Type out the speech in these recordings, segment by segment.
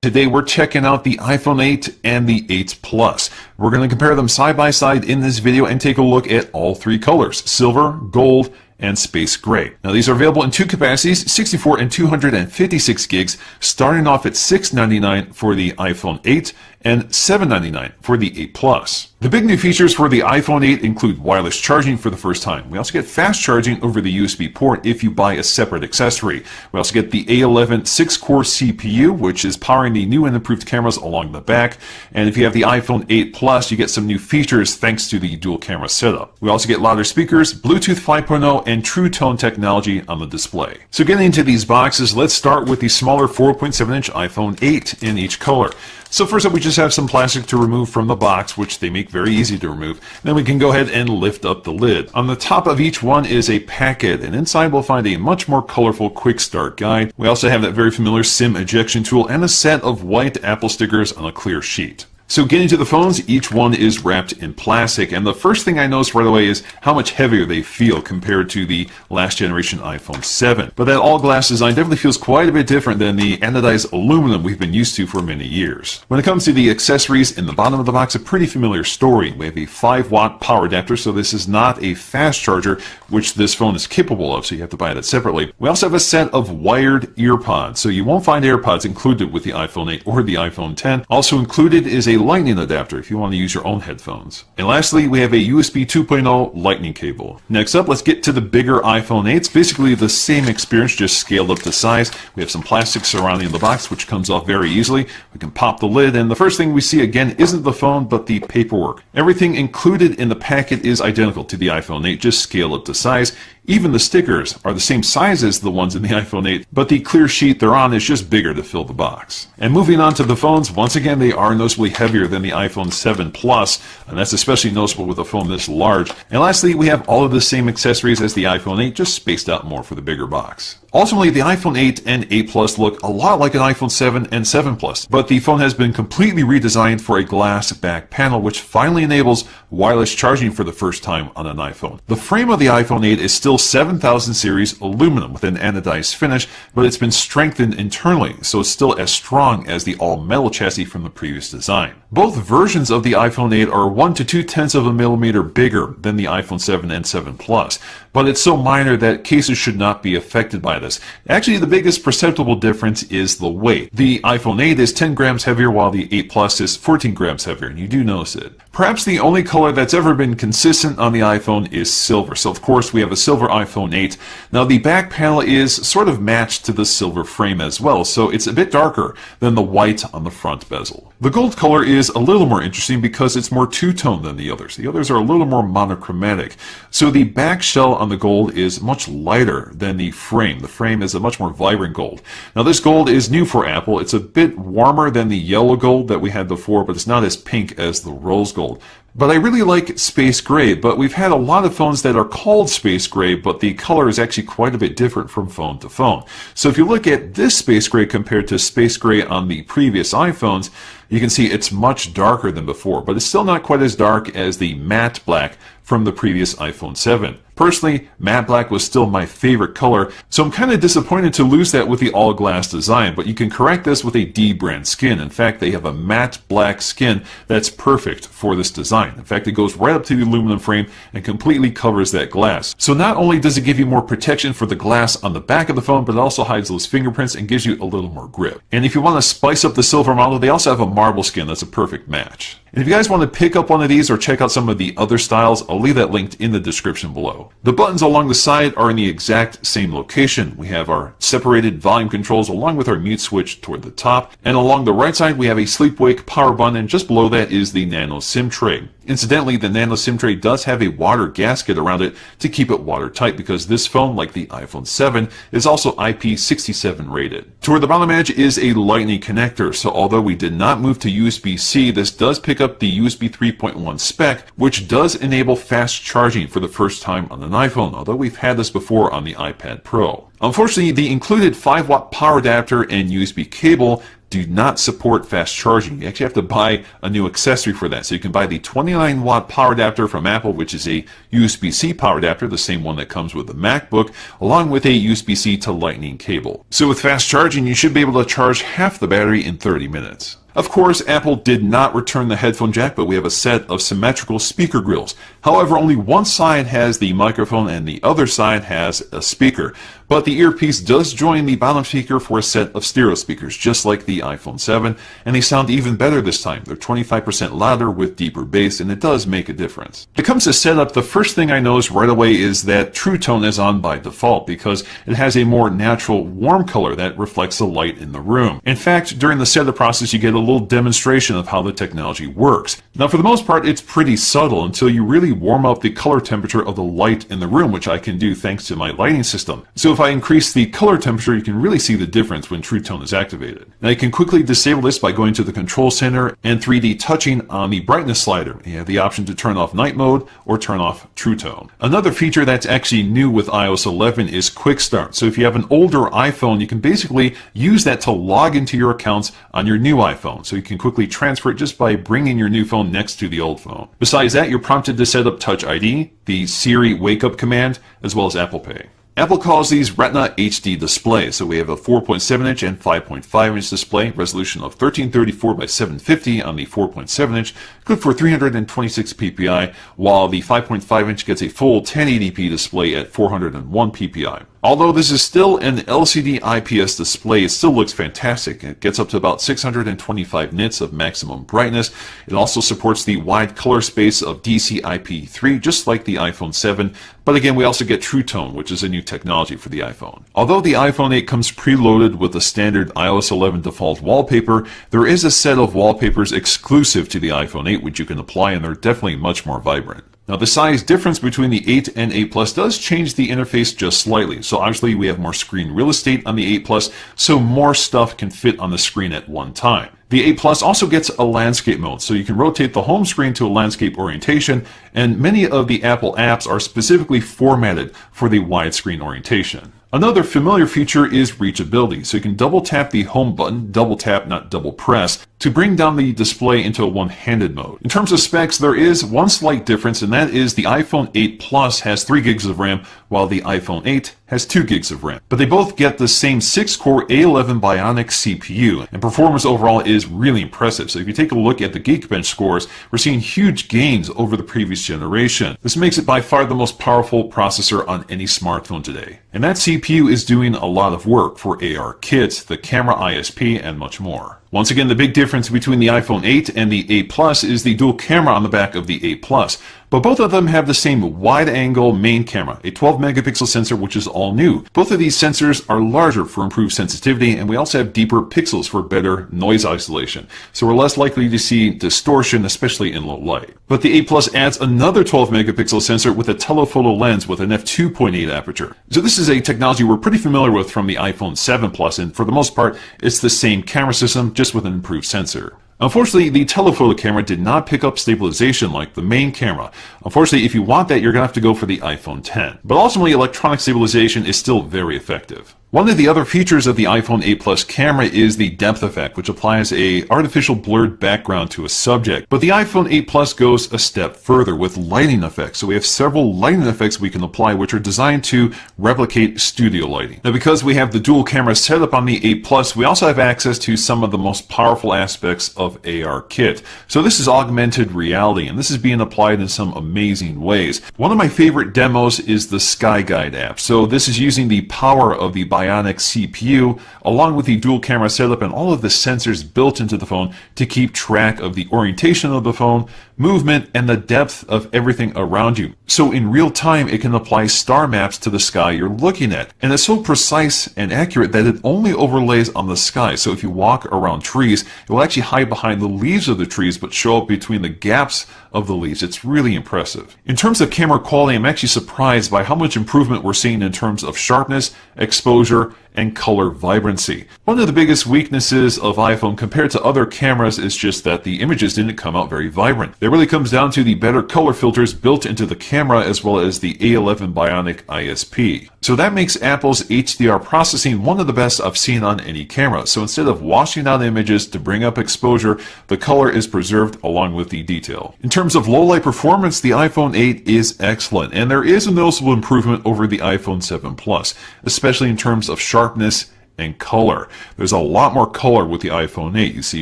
Today we're checking out the iPhone 8 and the 8 Plus. We're going to compare them side by side in this video and take a look at all three colors: silver, gold, and space gray. Now these are available in two capacities, 64 and 256 gigs, starting off at $699 for the iPhone 8 and $799 for the 8 Plus. The big new features for the iPhone 8 include wireless charging for the first time. We also get fast charging over the USB port if you buy a separate accessory. We also get the A11 6-core CPU, which is powering the new and improved cameras along the back. And if you have the iPhone 8 Plus, you get some new features thanks to the dual camera setup. We also get louder speakers, Bluetooth 5.0, and True Tone technology on the display. So getting into these boxes, let's start with the smaller 4.7-inch iPhone 8 in each color. So first up, we just have some plastic to remove from the box, which they make very easy to remove. Then we can go ahead and lift up the lid. On the top of each one is a packet, and inside we'll find a much more colorful quick start guide. We also have that very familiar SIM ejection tool and a set of white Apple stickers on a clear sheet. So getting to the phones, each one is wrapped in plastic, and the first thing I noticed right away is how much heavier they feel compared to the last generation iPhone 7. But that all-glass design definitely feels quite a bit different than the anodized aluminum we've been used to for many years. When it comes to the accessories, in the bottom of the box, a pretty familiar story. We have a 5-watt power adapter, so this is not a fast charger, which this phone is capable of, so you have to buy that separately. We also have a set of wired earpods, so you won't find AirPods included with the iPhone 8 or the iPhone 10. Also included is a Lightning adapter if you want to use your own headphones. And lastly, we have a USB 2.0 Lightning cable. Next up, let's get to the bigger iPhone 8. It's basically the same experience, just scaled up to size. We have some plastic surrounding the box, which comes off very easily. We can pop the lid, and the first thing we see again isn't the phone, but the paperwork. Everything included in the packet is identical to the iPhone 8, just scaled up to size. Even the stickers are the same size as the ones in the iPhone 8, but the clear sheet they're on is just bigger to fill the box. And moving on to the phones, once again they are noticeably heavier than the iPhone 7 Plus, and that's especially noticeable with a phone this large. And lastly, we have all of the same accessories as the iPhone 8, just spaced out more for the bigger box. Ultimately, the iPhone 8 and 8 Plus look a lot like an iPhone 7 and 7 Plus, but the phone has been completely redesigned for a glass back panel, which finally enables wireless charging for the first time on an iPhone. The frame of the iPhone 8 is still 7000 series aluminum with an anodized finish, but it's been strengthened internally, so it's still as strong as the all-metal chassis from the previous design. Both versions of the iPhone 8 are 1 to 2/10 of a millimeter bigger than the iPhone 7 and 7 Plus, but it's so minor that cases should not be affected by this. Actually, the biggest perceptible difference is the weight. The iPhone 8 is 10 grams heavier while the 8 Plus is 14 grams heavier, and you do notice it. Perhaps the only color that's ever been consistent on the iPhone is silver. So of course we have a silver iPhone 8. Now the back panel is sort of matched to the silver frame as well, so it's a bit darker than the white on the front bezel. The gold color is a little more interesting because it's more two-tone than the others. The others are a little more monochromatic. So the back shell on the gold is much lighter than the frame. The frame is a much more vibrant gold. Now this gold is new for Apple. It's a bit warmer than the yellow gold that we had before, but it's not as pink as the rose gold. But I really like space gray, but we've had a lot of phones that are called space gray, but the color is actually quite a bit different from phone to phone. So if you look at this space gray compared to space gray on the previous iPhones, you can see it's much darker than before, but it's still not quite as dark as the matte black from the previous iPhone 7. Personally, matte black was still my favorite color, so I'm kind of disappointed to lose that with the all-glass design, but you can correct this with a D brand skin. In fact, they have a matte black skin that's perfect for this design. In fact, it goes right up to the aluminum frame and completely covers that glass. So not only does it give you more protection for the glass on the back of the phone, but it also hides those fingerprints and gives you a little more grip. And if you want to spice up the silver model, they also have a marble skin that's a perfect match. And if you guys want to pick up one of these or check out some of the other styles, I'll leave that linked in the description below. The buttons along the side are in the exact same location. We have our separated volume controls along with our mute switch toward the top. And along the right side, we have a sleep-wake power button, and just below that is the Nano SIM tray. Incidentally, the Nano SIM tray does have a water gasket around it to keep it watertight because this phone, like the iPhone 7, is also IP67 rated. Toward the bottom edge is a Lightning connector, so although we did not move to USB-C, this does pick up the USB 3.1 spec, which does enable fast charging for the first time on an iPhone, although we've had this before on the iPad Pro. Unfortunately, the included 5-watt power adapter and USB cable do not support fast charging. You actually have to buy a new accessory for that. So you can buy the 29 watt power adapter from Apple, which is a USB-C power adapter, the same one that comes with the MacBook, along with a USB-C to Lightning cable. So with fast charging, you should be able to charge half the battery in 30 minutes. Of course, Apple did not return the headphone jack, but we have a set of symmetrical speaker grills. However, only one side has the microphone and the other side has a speaker. But the earpiece does join the bottom speaker for a set of stereo speakers, just like the iPhone 7, and they sound even better this time. They're 25% louder with deeper bass, and it does make a difference. When it comes to setup, the first thing I noticed right away is that True Tone is on by default because it has a more natural warm color that reflects the light in the room. In fact, during the setup process, you get a little demonstration of how the technology works. Now, for the most part, it's pretty subtle until you really warm up the color temperature of the light in the room, which I can do thanks to my lighting system. So if I increase the color temperature, you can really see the difference when True Tone is activated. Now, you can quickly disable this by going to the control center and 3D touching on the brightness slider. You have the option to turn off night mode or turn off True Tone. Another feature that's actually new with iOS 11 is Quick Start. So if you have an older iPhone, you can basically use that to log into your accounts on your new iPhone. So you can quickly transfer it just by bringing your new phone next to the old phone. Besides that, you're prompted to set up Touch ID, the Siri wake up command, as well as Apple Pay. Apple calls these Retina HD displays. So we have a 4.7 inch and 5.5 inch display, resolution of 1334 by 750 on the 4.7 inch, good for 326 ppi, while the 5.5 inch gets a full 1080p display at 401 ppi. Although this is still an LCD IPS display, it still looks fantastic. It gets up to about 625 nits of maximum brightness. It also supports the wide color space of DCI-P3, just like the iPhone 7. But again, we also get True Tone, which is a new technology for the iPhone. Although the iPhone 8 comes preloaded with the standard iOS 11 default wallpaper, there is a set of wallpapers exclusive to the iPhone 8 which you can apply, and they're definitely much more vibrant. Now, the size difference between the 8 and 8 Plus does change the interface just slightly. So obviously we have more screen real estate on the 8 Plus, so more stuff can fit on the screen at one time. The 8 Plus also gets a landscape mode, so you can rotate the home screen to a landscape orientation, and many of the Apple apps are specifically formatted for the widescreen orientation. Another familiar feature is reachability, so you can double tap the home button, double tap, not double press, to bring down the display into a one-handed mode. In terms of specs, there is one slight difference, and that is the iPhone 8 Plus has 3 gigs of RAM, while the iPhone 8 has 2 gigs of RAM. But they both get the same 6-core A11 Bionic CPU, and performance overall is really impressive. So if you take a look at the Geekbench scores, we're seeing huge gains over the previous generation. This makes it by far the most powerful processor on any smartphone today. And that CPU is doing a lot of work for ARKit, the camera ISP, and much more. Once again, the big difference between the iPhone 8 and the 8 Plus is the dual camera on the back of the 8 Plus. But both of them have the same wide-angle main camera, a 12-megapixel sensor, which is all new. Both of these sensors are larger for improved sensitivity, and we also have deeper pixels for better noise isolation. So we're less likely to see distortion, especially in low light. But the 8 Plus adds another 12-megapixel sensor with a telephoto lens with an f2.8 aperture. So this is a technology we're pretty familiar with from the iPhone 7 Plus, and for the most part, it's the same camera system, just with an improved sensor. Unfortunately, the telephoto camera did not pick up stabilization like the main camera. Unfortunately, if you want that, you're going to have to go for the iPhone 10. But ultimately, electronic stabilization is still very effective. One of the other features of the iPhone 8 Plus camera is the depth effect, which applies an artificial blurred background to a subject. But the iPhone 8 Plus goes a step further with lighting effects. So we have several lighting effects we can apply, which are designed to replicate studio lighting. Now, because we have the dual camera setup on the 8 Plus, we also have access to some of the most powerful aspects of ARKit. So this is augmented reality, and this is being applied in some amazing ways. One of my favorite demos is the Sky Guide app. So this is using the power of the Bionic CPU along with the dual camera setup and all of the sensors built into the phone to keep track of the orientation of the phone, movement, and the depth of everything around you. So in real time, it can apply star maps to the sky you're looking at. And it's so precise and accurate that it only overlays on the sky. So if you walk around trees, it will actually hide behind the leaves of the trees but show up between the gaps of the leaves. It's really impressive. In terms of camera quality, I'm actually surprised by how much improvement we're seeing in terms of sharpness, exposure, and color vibrancy. One of the biggest weaknesses of iPhone compared to other cameras is just that the images didn't come out very vibrant. It really comes down to the better color filters built into the camera as well as the A11 Bionic ISP. So that makes Apple's HDR processing one of the best I've seen on any camera. So instead of washing out images to bring up exposure, the color is preserved along with the detail. In terms of low light performance, the iPhone 8 is excellent, and there is a noticeable improvement over the iPhone 7 Plus, especially in terms of sharpness and color. There's a lot more color with the iPhone 8. You see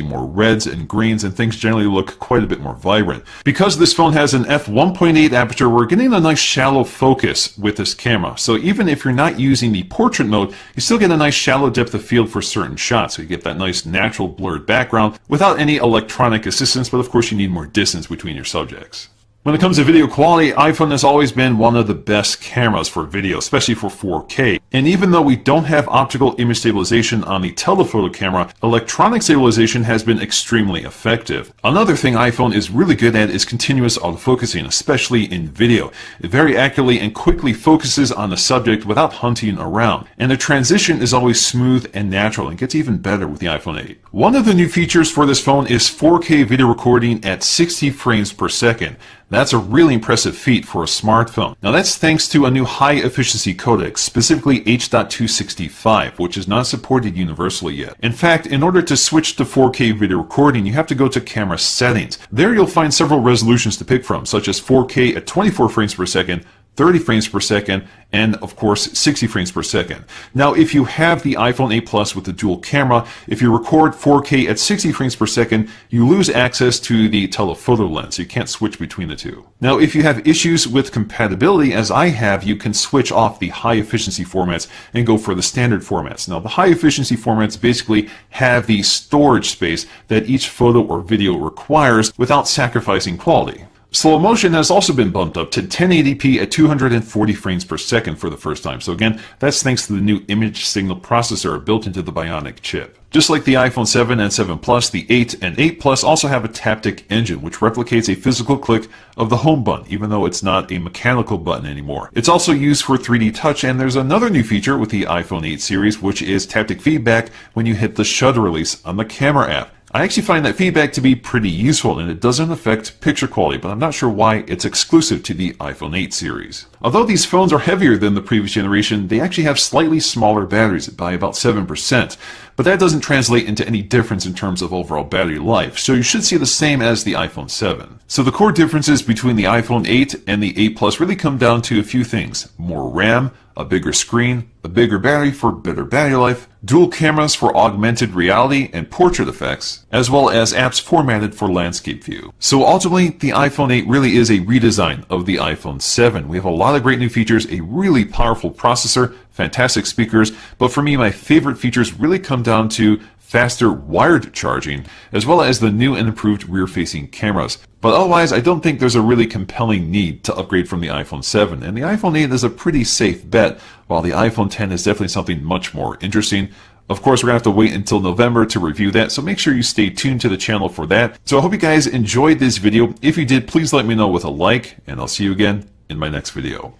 more reds and greens, and things generally look quite a bit more vibrant. Because this phone has an f1.8 aperture, we're getting a nice shallow focus with this camera. So even if you're not using the portrait mode, you still get a nice shallow depth of field for certain shots. So you get that nice natural blurred background without any electronic assistance, but of course you need more distance between your subjects. When it comes to video quality, iPhone has always been one of the best cameras for video, especially for 4K. And even though we don't have optical image stabilization on the telephoto camera, electronic stabilization has been extremely effective. Another thing iPhone is really good at is continuous autofocusing, especially in video. It very accurately and quickly focuses on the subject without hunting around. And the transition is always smooth and natural, and gets even better with the iPhone 8. One of the new features for this phone is 4K video recording at 60 frames per second. That's a really impressive feat for a smartphone. Now that's thanks to a new high-efficiency codec, specifically H.265, which is not supported universally yet. In fact, in order to switch to 4K video recording, you have to go to camera settings. There you'll find several resolutions to pick from, such as 4K at 24 frames per second, 30 frames per second, and of course 60 frames per second. Now if you have the iPhone 8 Plus with the dual camera, if you record 4K at 60 frames per second, you lose access to the telephoto lens. You can't switch between the two. Now if you have issues with compatibility, as I have, you can switch off the high efficiency formats and go for the standard formats. Now the high efficiency formats basically have the storage space that each photo or video requires without sacrificing quality. Slow motion has also been bumped up to 1080p at 240 frames per second for the first time. So again, that's thanks to the new image signal processor built into the Bionic chip. Just like the iPhone 7 and 7 Plus, the 8 and 8 Plus also have a taptic engine, which replicates a physical click of the home button, even though it's not a mechanical button anymore. It's also used for 3D touch, and there's another new feature with the iPhone 8 series, which is taptic feedback when you hit the shutter release on the camera app. I actually find that feedback to be pretty useful, and it doesn't affect picture quality, but I'm not sure why it's exclusive to the iPhone 8 series. Although these phones are heavier than the previous generation, they actually have slightly smaller batteries by about 7%, but that doesn't translate into any difference in terms of overall battery life, so you should see the same as the iPhone 7. So the core differences between the iPhone 8 and the 8 Plus really come down to a few things: more RAM, a bigger screen, a bigger battery for better battery life, dual cameras for augmented reality and portrait effects, as well as apps formatted for landscape view. So ultimately, the iPhone 8 really is a redesign of the iPhone 7. We have a lot of great new features, a really powerful processor, fantastic speakers, but for me, my favorite features really come down to faster wired charging, as well as the new and improved rear-facing cameras. But otherwise, I don't think there's a really compelling need to upgrade from the iPhone 7, and the iPhone 8 is a pretty safe bet, while the iPhone 10 is definitely something much more interesting. Of course, we're going to have to wait until November to review that, so make sure you stay tuned to the channel for that. So I hope you guys enjoyed this video. If you did, please let me know with a like, and I'll see you again in my next video.